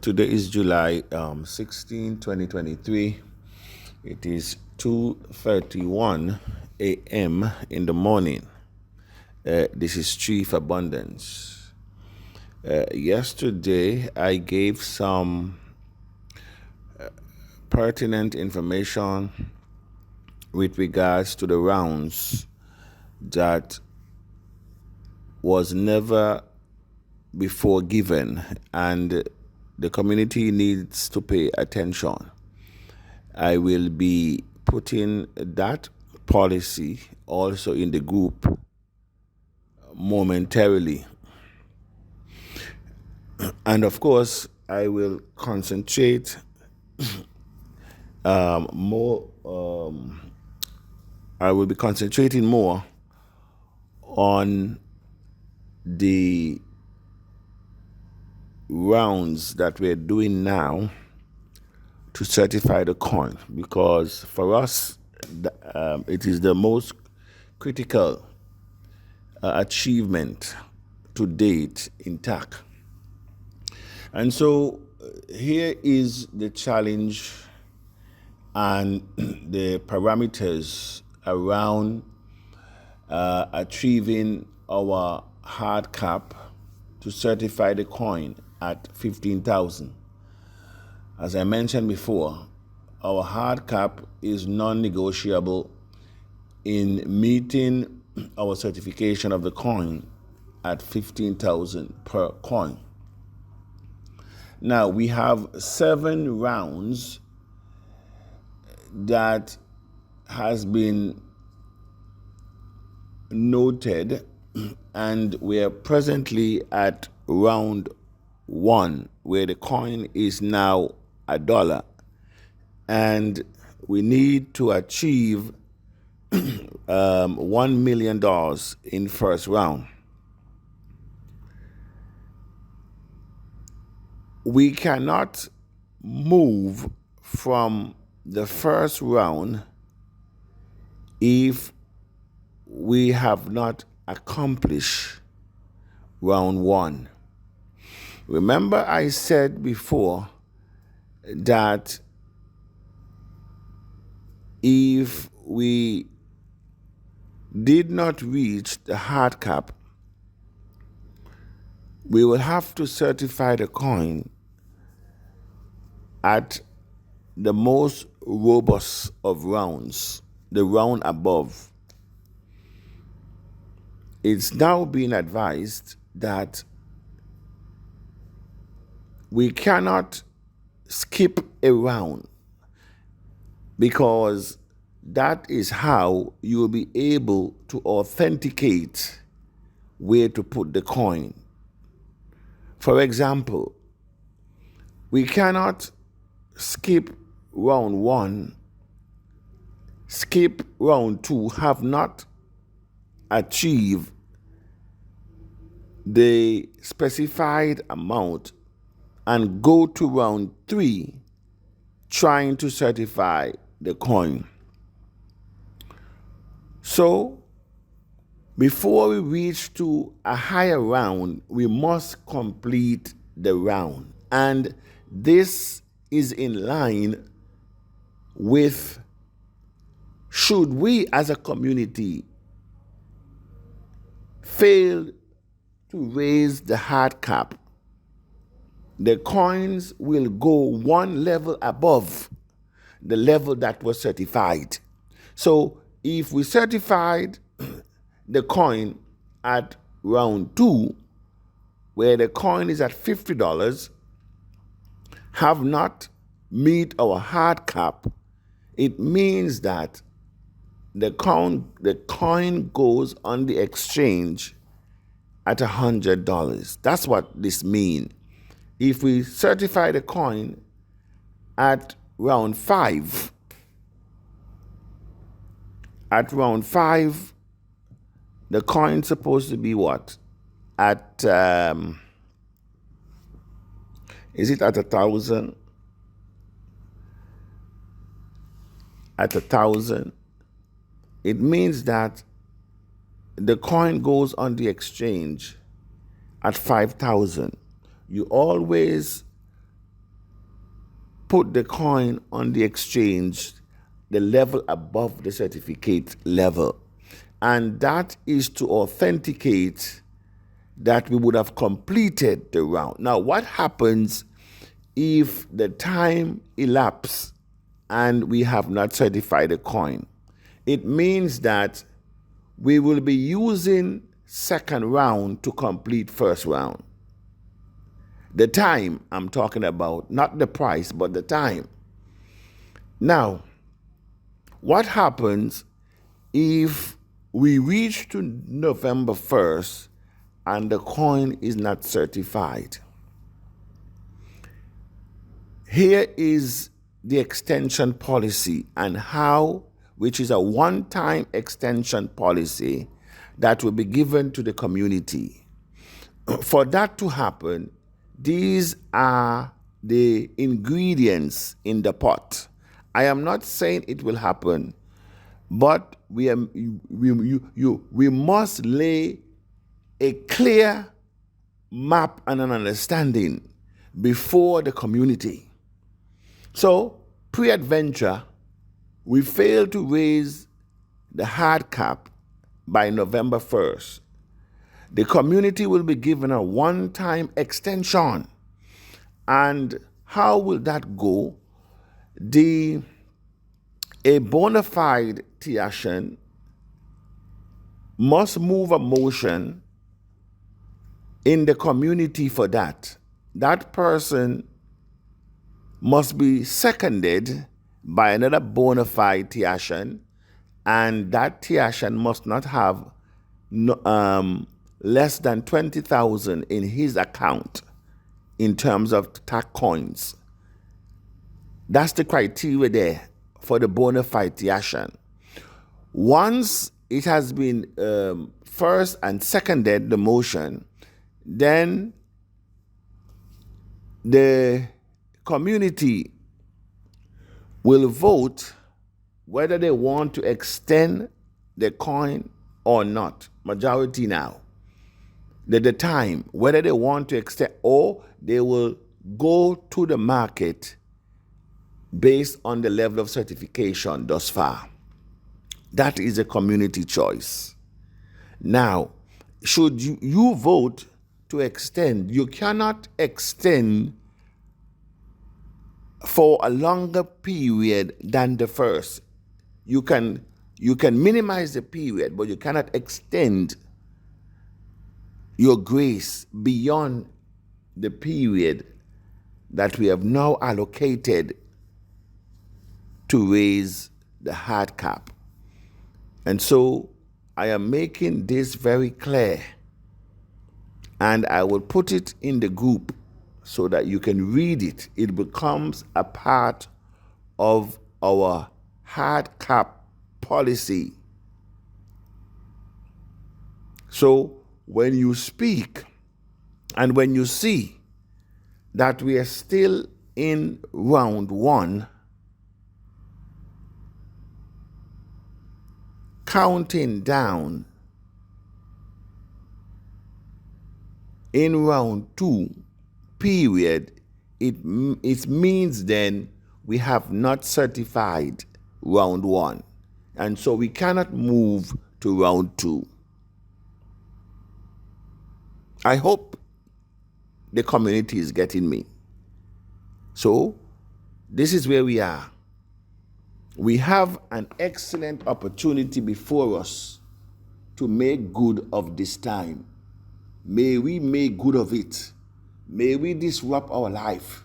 Today is July 16, 2023. It is 2:31 a.m. in the morning. This is Chief Abundance. Yesterday, I gave some pertinent information with regards to the rounds that was never before given, and the community needs to pay attention. I will be putting that policy also in the group momentarily. And of course, I will concentrate more. I will be concentrating more on the rounds that we're doing now to certify the coin, because for us, it is the most critical achievement to date in TAC. And so here is the challenge and the parameters around achieving our hard cap to certify the coin at 15,000. As I mentioned before, our hard cap is non-negotiable in meeting our certification of the coin at 15,000 per coin. Now, we have 7 rounds that has been noted, and we are presently at round 1, where the coin is now $1, and we need to achieve $1 million in first round. We cannot move from the first round if we have not accomplished round 1. Remember, I said before that if we did not reach the hard cap, we will have to certify the coin at the most robust of rounds, the round above. It's now being advised that we cannot skip a round, because that is how you will be able to authenticate where to put the coin. For example, we cannot skip round 1, skip round 2, have not achieved the specified amount, and go to round 3 trying to certify the coin. So, before we reach to a higher round, we must complete the round. And this is in line with, should we as a community fail to raise the hard cap, the coins will go one level above the level that was certified. So if we certified the coin at round 2, where the coin is at $50, have not meet our hard cap, it means that the coin goes on the exchange at $100. That's what this means. If we certify the coin at round 5, the coin's supposed to be what? At is it at 1,000? At 1,000, it means that the coin goes on the exchange at 5,000. You always put the coin on the exchange, the level above the certificate level. And that is to authenticate that we would have completed the round. Now, what happens if the time elapses and we have not certified a coin? It means that we will be using second round to complete first round. The time I'm talking about, not the price, but the time. Now, what happens if we reach to November 1st and the coin is not certified? Here is the extension policy and how, which is a one-time extension policy that will be given to the community. For that to happen, these are the ingredients in the pot. I am not saying it will happen, but we must lay a clear map and an understanding before the community. So, pre-adventure, we failed to raise the hard cap by November 1st. The community will be given a one-time extension. And how will that go? A bona fide Tiashan must move a motion in the community for that. That person must be seconded by another bona fide Tiashan, and that Tiashan must not have less than 20,000 in his account in terms of tax coins. That's the criteria there for the bona fide Tiashan. Once it has been first and seconded, the motion, then the community will vote whether they want to extend the coin or not. Majority now. The time, whether they want to extend or they will go to the market based on the level of certification thus far. That is a community choice. Now, should you vote to extend, you cannot extend for a longer period than the first. You can minimize the period, but you cannot extend your grace beyond the period that we have now allocated to raise the hard cap. And so I am making this very clear, and I will put it in the group so that you can read it. It becomes a part of our hard cap policy. So when you speak and when you see that we are still in round one, counting down in round two, period, it means then we have not certified round one. And so we cannot move to round two. I hope the community is getting me. So this is where we are. We have an excellent opportunity before us to make good of this time. May we make good of it. May we disrupt our life.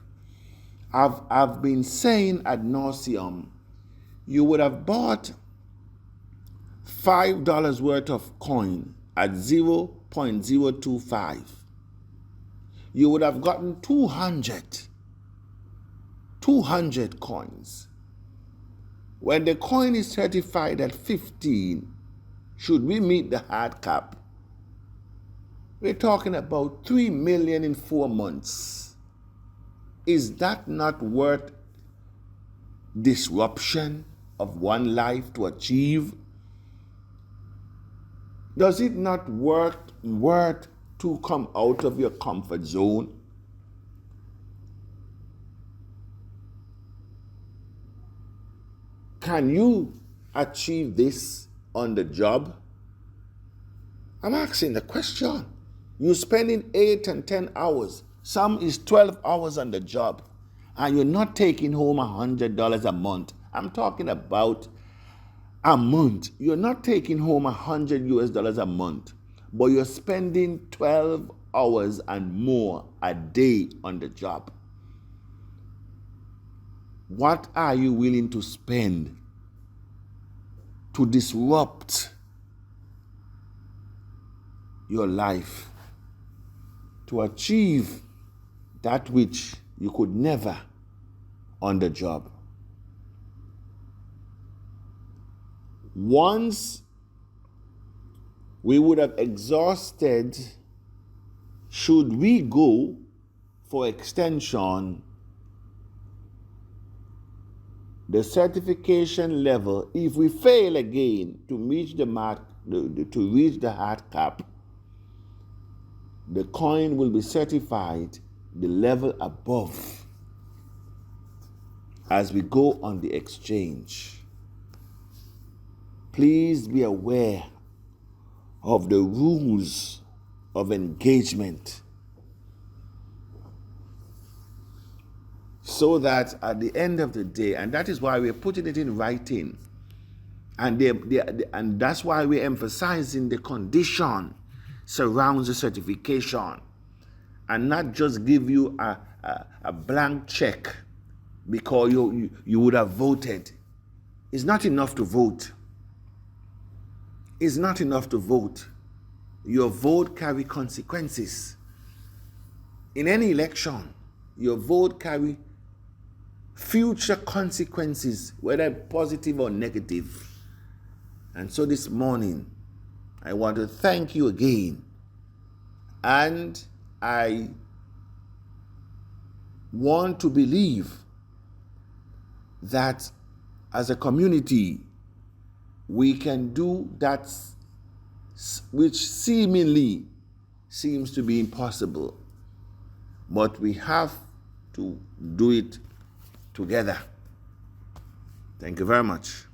I've been saying ad nauseum, you would have bought $5 worth of coin at 0.025. You would have gotten 200 coins. When the coin is certified at 15, should we meet the hard cap, we're talking about 3 million in 4 months. Is that not worth disruption of one life to achieve? Does it not worth to come out of your comfort zone? Can you achieve this on the job? I'm asking the question. You're spending 8 and 10 hours. Some is 12 hours on the job. And you're not taking home $100 a month. I'm talking about a month. You're not taking home $100 a month. But you're spending 12 hours and more a day on the job. What are you willing to spend to disrupt your life, to achieve that which you could never on the job? Once we would have exhausted, should we go for extension, the certification level, if we fail again to reach the mark, to reach the hard cap, the coin will be certified the level above as we go on the exchange. Please be aware of the rules of engagement, so that at the end of the day, and that is why we're putting it in writing, and that's why we're emphasizing the condition surrounds the certification, and not just give you a blank check because you would have voted. It's not enough to vote. It's not enough to vote. Your vote carries consequences. In any election, your vote carries future consequences, whether positive or negative. And so this morning, I want to thank you again. And I want to believe that as a community, we can do that which seemingly seems to be impossible. But we have to do it together. Thank you very much.